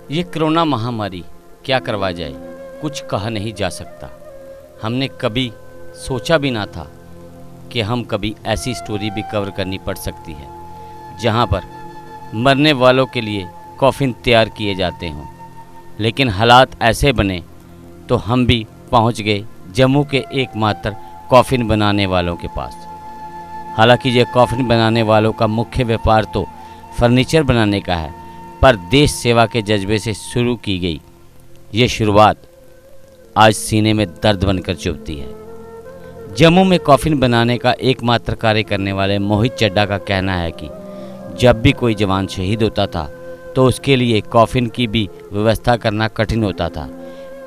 ये कोरोना महामारी क्या करवा जाए, कुछ कहा नहीं जा सकता। हमने कभी सोचा भी ना था कि हम कभी ऐसी स्टोरी भी कवर करनी पड़ सकती है जहाँ पर मरने वालों के लिए कॉफिन तैयार किए जाते हों। लेकिन हालात ऐसे बने तो हम भी पहुँच गए जम्मू के एकमात्र कॉफिन बनाने वालों के पास। हालांकि ये कॉफिन बनाने वालों का मुख्य व्यापार तो फर्नीचर बनाने का है, पर देश सेवा के जज्बे से शुरू की गई ये शुरुआत आज सीने में दर्द बनकर चुभती है। जम्मू में कॉफिन बनाने का एकमात्र कार्य करने वाले मोहित चड्ढा का कहना है कि जब भी कोई जवान शहीद होता था तो उसके लिए कॉफिन की भी व्यवस्था करना कठिन होता था।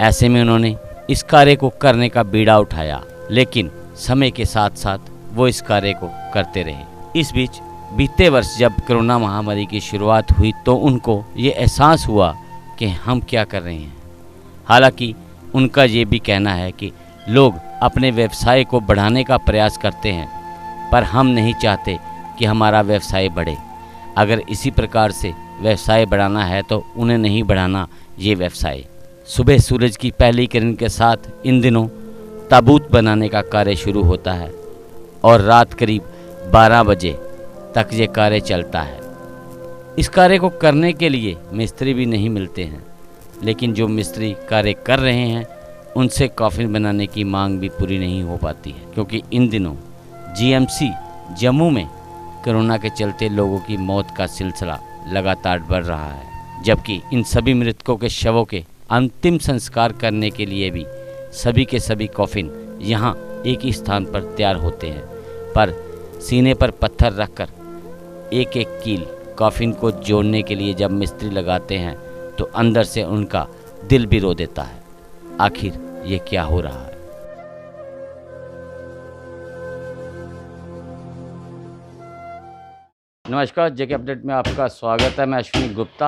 ऐसे में उन्होंने इस कार्य को करने का बीड़ा उठाया, लेकिन समय के साथ साथ वो इस कार्य को करते रहे। इस बीच बीते वर्ष जब कोरोना महामारी की शुरुआत हुई तो उनको ये एहसास हुआ कि हम क्या कर रहे हैं। हालांकि उनका ये भी कहना है कि लोग अपने व्यवसाय को बढ़ाने का प्रयास करते हैं, पर हम नहीं चाहते कि हमारा व्यवसाय बढ़े। अगर इसी प्रकार से व्यवसाय बढ़ाना है तो उन्हें नहीं बढ़ाना ये व्यवसाय। सुबह सूरज की पहली किरण के साथ इन दिनों ताबूत बनाने का कार्य शुरू होता है और रात करीब 12 बजे तक ये कार्य चलता है। इस कार्य को करने के लिए मिस्त्री भी नहीं मिलते हैं, लेकिन जो मिस्त्री कार्य कर रहे हैं उनसे कॉफिन बनाने की मांग भी पूरी नहीं हो पाती है, क्योंकि इन दिनों जीएमसी जम्मू में कोरोना के चलते लोगों की मौत का सिलसिला लगातार बढ़ रहा है। जबकि इन सभी मृतकों के शवों के अंतिम संस्कार करने के लिए भी सभी के सभी कॉफिन यहाँ एक ही स्थान पर तैयार होते हैं, पर सीने पर पत्थर रखकर एक एक कील कॉफिन को जोड़ने के लिए जब मिस्त्री लगाते हैं तो अंदर से उनका दिल भी रो देता है। आखिर ये क्या हो रहा है? नमस्कार, जेके अपडेट में आपका स्वागत है। मैं अश्विनी गुप्ता।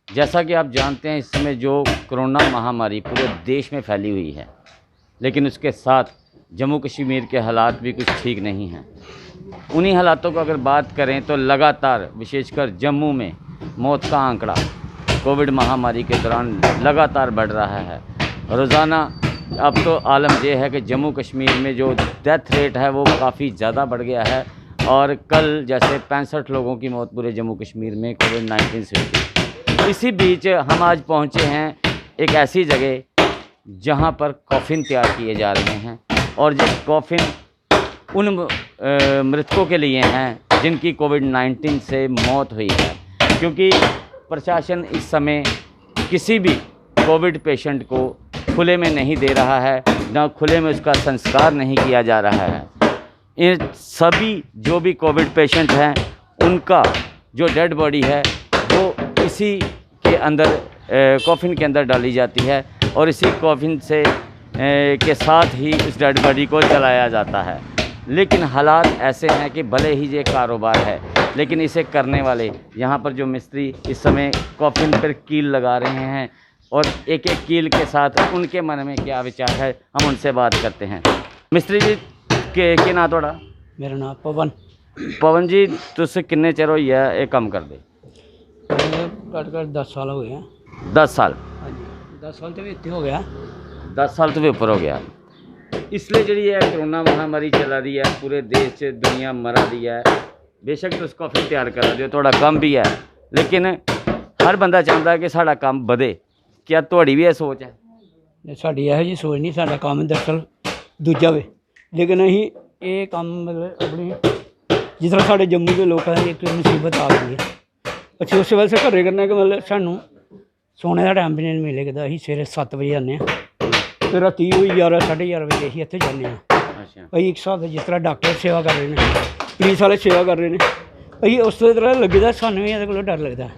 जैसा कि आप जानते हैं, इस समय जो कोरोना महामारी पूरे देश में फैली हुई है, लेकिन उसके साथ जम्मू कश्मीर के हालात भी कुछ ठीक नहीं हैं। उन्हीं हालातों को अगर बात करें तो लगातार विशेषकर जम्मू में मौत का आंकड़ा कोविड महामारी के दौरान लगातार बढ़ रहा है। रोज़ाना अब तो आलम यह है कि जम्मू कश्मीर में जो डेथ रेट है वो काफ़ी ज़्यादा बढ़ गया है और कल जैसे 65 लोगों की मौत पूरे जम्मू कश्मीर में कोविड-19 से हुई। इसी बीच हम आज पहुंचे हैं एक ऐसी जगह जहां पर कॉफिन तैयार किए जा रहे हैं और ये कॉफिन उन मृतकों के लिए हैं जिनकी कोविड-19 से मौत हुई है, क्योंकि प्रशासन इस समय किसी भी कोविड पेशेंट को खुले में नहीं दे रहा है, ना खुले में उसका संस्कार नहीं किया जा रहा है। ये सभी जो भी कोविड पेशेंट हैं उनका जो डेड बॉडी है वो इसी के अंदर कॉफिन के अंदर डाली जाती है और इसी कॉफिन से के साथ ही उस डेड बॉडी को जलाया जाता है। लेकिन हालात ऐसे हैं कि भले ही ये कारोबार है, लेकिन इसे करने वाले यहाँ पर जो मिस्त्री इस समय कॉफिन पर कील लगा रहे हैं और एक एक कील के साथ उनके मन में क्या विचार है, हम उनसे बात करते हैं। मिस्त्री जी के ना थोड़ा? मेरा नाम पवन। पवन जी, तुझसे किन्ने चिर होई है ये काम कर दे? घट 10 साल हो गए हैं। 10 साल? हाँ जी, 10 साल तो भी इतने हो गया। 10 साल तो भी ऊपर हो गया। इसलिए जी है कोरोना महामारी चला रही है, पूरे देश से दुनिया मरा रही है। बेशक तो उसको फिर तैयार करा दियो, थोड़ा कम भी है, लेकिन हर बंदा चाहता है कि साड़ा काम बढ़े। क्या थोड़ी भी यह सोच है? साड़ी यह जी सोच नहीं, साड़ा काम दरअसल दूजा वे, लेकिन अं ये काम मतलब अपनी जिस तरह साढ़े जम्मू के लोग एक मुसीबत आ गई है, अच्छी उस वेले घरे करना कि मतलब सानू सोने का टाइम भी नहीं मिले। अं सवेरे 7 बजे आने, फिर राती 11 साढ़े 11 बजे अं इतने जाने। अं एक हिसाब से जिस तरह डॉक्टर सेवा कर रहे हैं, पुलिस वाले सेवा कर रहे हैं, अं उस तरह लगे दा सानू भी ये डर लगता है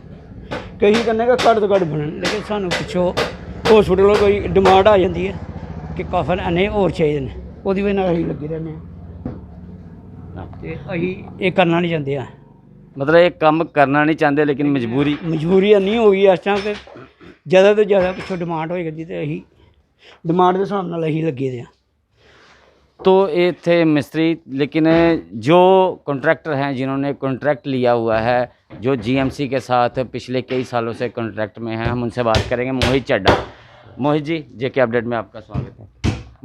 कि अं कन्नै घट तो घट बनन, लेकिन सानू पिछों हॉस्पिटलों कोई डिमांड आ जाती है कि काफन अन्ने होर चाहिए ने, ਉਹਦੀ वजह ਨਾਲ ਅਸੀਂ ਲੱਗੇ रहने ਤੇ ਅਸੀਂ ਇਹ करना नहीं चाहते हैं। मतलब एक काम करना नहीं चाहते, लेकिन मजबूरी नहीं हो गई इस टाइम कि ज़्यादा तो ज़्यादा पिछों डिमांड हो करती तो अं डिमांड के हिसाब नाल अं लगे दे। तो ये थे मिस्त्री, लेकिन जो कॉन्ट्रैक्टर हैं जिन्होंने कॉन्ट्रैक्ट लिया हुआ है जो जीएमसी के साथ पिछले कई सालों से कॉन्ट्रैक्ट में हैं। हम उनसे बात करेंगे। मोहित चड्ढा। मोहित जी, जेके अपडेट में आपका स्वागत है।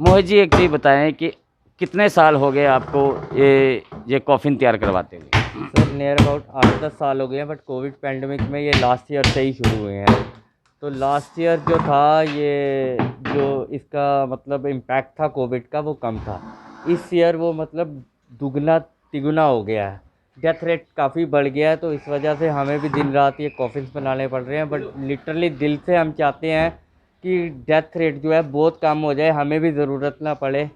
मोहित जी, एक चीज़ बताएं कि कितने साल हो गए आपको ये कॉफ़िन तैयार करवाते हुए? सर नियर अबाउट 8-10 साल हो गए हैं, बट कोविड पैंडमिक में ये लास्ट ईयर से ही शुरू हुए हैं। तो लास्ट ईयर जो था, ये जो इसका मतलब इम्पैक्ट था कोविड का, वो कम था। इस ईयर वो मतलब दुगना तिगुना हो गया है। डेथ रेट काफ़ी बढ़ गया है, तो इस वजह से हमें भी दिन रात ये कॉफ़िन्स बनाने पड़ रहे हैं। बट लिटरली दिल से हम चाहते हैं कि डेथ रेट जो है बहुत कम हो जाए, हमें भी ज़रूरत ना पड़े,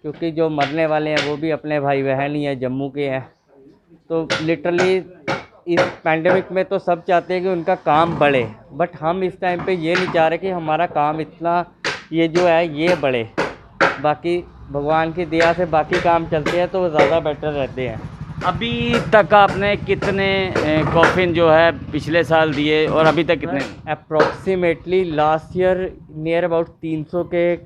क्योंकि जो मरने वाले हैं वो भी अपने भाई बहन ही हैं, जम्मू के हैं। तो लिटरली इस पैंडेमिक में तो सब चाहते हैं कि उनका काम बढ़े, बट हम इस टाइम पे ये नहीं चाह रहे कि हमारा काम इतना ये जो है ये बढ़े। बाकी भगवान की दया से बाकी काम चलते हैं तो वो ज़्यादा बेटर रहते हैं। अभी तक आपने कितने कॉफ़िन जो है पिछले साल दिए और अभी तक कितने? Approximately last year near about 300 के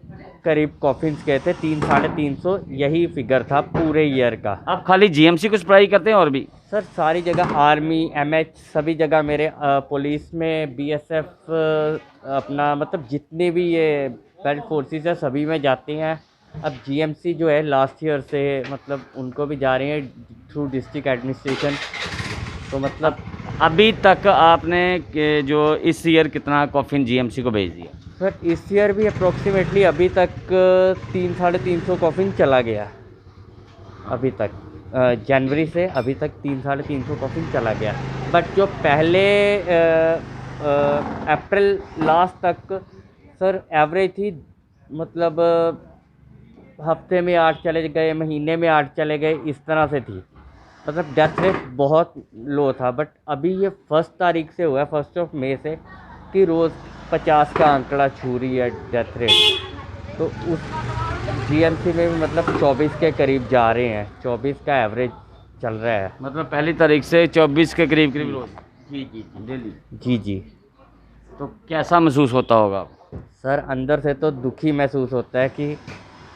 करीब कॉफ़िन्स गए थे, 300-350 यही फिगर था पूरे ईयर का। आप खाली जीएमसी को सप्लाई करते हैं और भी? सर सारी जगह, आर्मी, एमएच, सभी जगह मेरे पुलिस में, बीएसएफ, अपना मतलब जितने भी ये बेल्ट फोर्सेस है सभी में जाते हैं। अब जीएमसी जो है लास्ट ईयर से मतलब उनको भी जा रहे हैं थ्रू डिस्ट्रिक्ट एडमिनिस्ट्रेशन। तो मतलब अभी तक आपने जो इस ईयर कितना कॉफ़िन जीएमसी को भेज दिया? सर इस ईयर भी अप्रोक्सीमेटली अभी तक 300-350 कॉफ़िन चला गया। अभी तक जनवरी से अभी तक 300-350 कॉफ़िन चला गया। बट जो पहले अप्रैल लास्ट तक सर एवरेज थी, मतलब हफ्ते में 8 चले गए, महीने में 8 चले गए, इस तरह से थी। मतलब डेथ रेट बहुत लो था। बट अभी ये 1 तारीख से हुआ है, 1 मई से, कि रोज़ 50 का आंकड़ा छू रही है डेथ रेट। तो उस जीएमसी में भी मतलब 24 के करीब जा रहे हैं, 24 का एवरेज चल रहा है। मतलब पहली तारीख से 24 के करीब रोज? जी जी डेली। जी जी। तो कैसा महसूस होता होगा? सर अंदर से तो दुखी महसूस होता है कि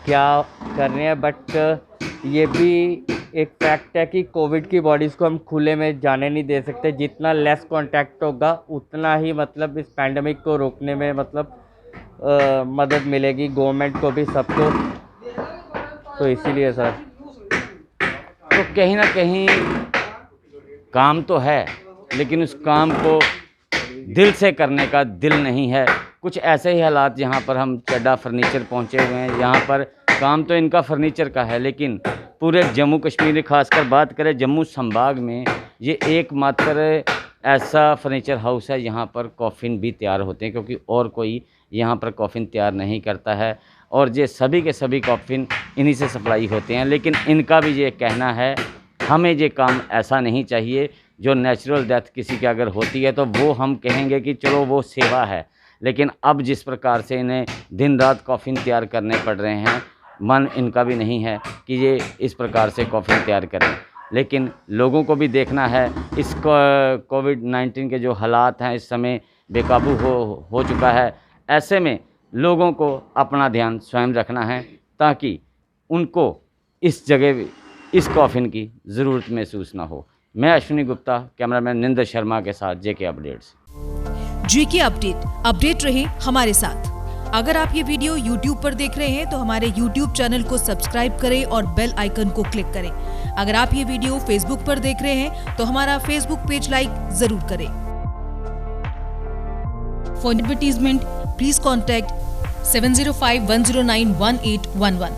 क्या कर रहे हैं, बट ये भी एक फैक्ट है कि कोविड की बॉडीज़ को हम खुले में जाने नहीं दे सकते। जितना लेस कांटेक्ट होगा उतना ही मतलब इस पैंडमिक को रोकने में मतलब मदद मिलेगी गवर्नमेंट को भी, सबको। तो इसीलिए सर तो कहीं ना कहीं काम तो है, लेकिन उस काम को दिल से करने का दिल नहीं है। कुछ ऐसे ही हालात यहाँ पर हम चड्ढा फर्नीचर पहुँचे हुए हैं। यहाँ पर काम तो इनका फर्नीचर का है, लेकिन पूरे जम्मू कश्मीर, खासकर बात करें जम्मू संभाग में, ये एकमात्र ऐसा फर्नीचर हाउस है यहाँ पर कॉफ़िन भी तैयार होते हैं, क्योंकि और कोई यहाँ पर कॉफ़िन तैयार नहीं करता है। और ये सभी के सभी कॉफ़िन इन्हीं से सप्लाई होते हैं। लेकिन इनका भी ये कहना है, हमें ये काम ऐसा नहीं चाहिए। जो नेचुरल डेथ किसी की अगर होती है तो वो हम कहेंगे कि चलो वो सेवा है, लेकिन अब जिस प्रकार से इन्हें दिन रात कॉफ़िन तैयार करने पड़ रहे हैं, मन इनका भी नहीं है कि ये इस प्रकार से कॉफ़िन तैयार करें। लेकिन लोगों को भी देखना है, इस कोविड-19 के जो हालात हैं इस समय बेकाबू हो चुका है। ऐसे में लोगों को अपना ध्यान स्वयं रखना है, ताकि उनको इस जगह इस कॉफ़िन की ज़रूरत महसूस ना हो। मैं अश्विनी गुप्ता, कैमरामैन निंदर शर्मा के साथ जेके अपडेट्स। जेके अपडेट रहे हमारे साथ। अगर आप ये वीडियो YouTube पर देख रहे हैं तो हमारे YouTube चैनल को सब्सक्राइब करें और बेल आइकन को क्लिक करें। अगर आप ये वीडियो Facebook पर देख रहे हैं तो हमारा Facebook पेज लाइक जरूर करें। For advertisement please contact 7051091811।